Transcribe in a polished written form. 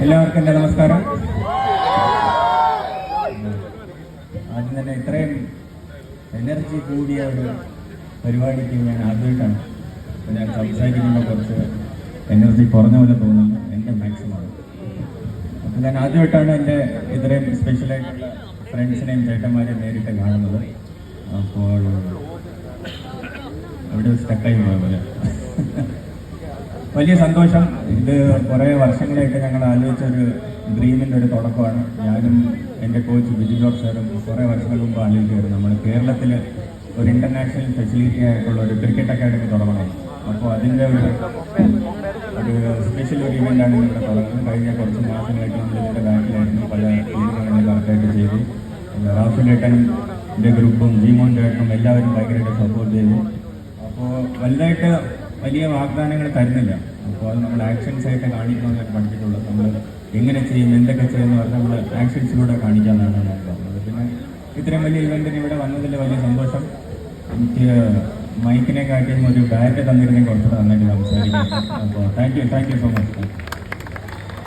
എല്ലാവർക്കും എൻ്റെ നമസ്കാരം. ആദ്യം തന്നെ ഇത്രയും എനർജി കൂടിയ ഒരു പരിപാടിക്ക് ഞാൻ ആദ്യമായിട്ടാണ് ഞാൻ സംസാരിക്കുമ്പോൾ കുറച്ച് എനർജി കുറഞ്ഞ പോലെ തോന്നുന്നു. എൻ്റെ മാക്സിമം അപ്പം ഞാൻ ആദ്യമായിട്ടാണ് എൻ്റെ ഇത്രയും സ്പെഷ്യലായിട്ടുള്ള ഫ്രണ്ട്സിനെയും ചേട്ടന്മാരെയും നേരിട്ട് കാണുന്നത്. അപ്പോൾ അവിടെ സ്റ്റക്കായി പോയ പോലെ വലിയ സന്തോഷം. ഇത് കുറേ വർഷങ്ങളായിട്ട് ഞങ്ങൾ ആലോചിച്ചൊരു ഡ്രീമിൻ്റെ ഒരു തുടക്കമാണ്. ഞാനും എൻ്റെ കോച്ച് ബിജു ജോർജ് സാറും കുറേ വർഷങ്ങൾക്ക് മുമ്പ് ആലോചിക്കുമായിരുന്നു നമ്മൾ കേരളത്തിൽ ഒരു ഇൻ്റർനാഷണൽ ഫെസിലിറ്റി ആയിട്ടുള്ള ഒരു ക്രിക്കറ്റ് അക്കാഡമി തുടങ്ങണം. അപ്പോൾ അതിൻ്റെ ഒരു സ്പെഷ്യൽ ഒരു ഇവൻ്റാണ് ഇവിടെ തുടങ്ങുന്നത്. കഴിഞ്ഞ കുറച്ച് മാസങ്ങളായിട്ട് നമ്മൾ ഇതിൻ്റെ ബാക്കിലായിരുന്നു പല ടീമുകൾ കറക്റ്റായിട്ട് ചെയ്തു. റാഫിലേട്ടൻ്റെ ഗ്രൂപ്പും വിമോൻ ചേട്ടനും എല്ലാവരും ഭയങ്കരമായിട്ട് സപ്പോർട്ട് ചെയ്തു. അപ്പോൾ വലുതായിട്ട് വലിയ വാഗ്ദാനങ്ങൾ തരുന്നില്ല. അപ്പോൾ അത് നമ്മൾ ആക്ഷൻസ് ആയിട്ട് കാണിക്കണമെന്നൊക്കെ പഠിച്ചിട്ടുള്ളത്. നമ്മൾ എങ്ങനെ ചെയ്യും, എന്തൊക്കെ ചെയ്യുമെന്ന് പറഞ്ഞാൽ നമ്മൾ ആക്ഷൻസിലൂടെ കാണിക്കാമെന്നാണ് ഞാൻ പറഞ്ഞത്. പിന്നെ ഇത്രയും വലിയ ഇവൻറ്റിന് ഇവിടെ വന്നതിൽ വലിയ സന്തോഷം. എനിക്ക് മൈക്കിനെ കാട്ടിയും ഒരു ബാറ്റ് തന്നിരുന്നെങ്കിൽ കുറച്ചുകൂടെ നന്നായിട്ട് സംസാരിക്കാം. അപ്പോൾ താങ്ക് യു സോ മച്ച്.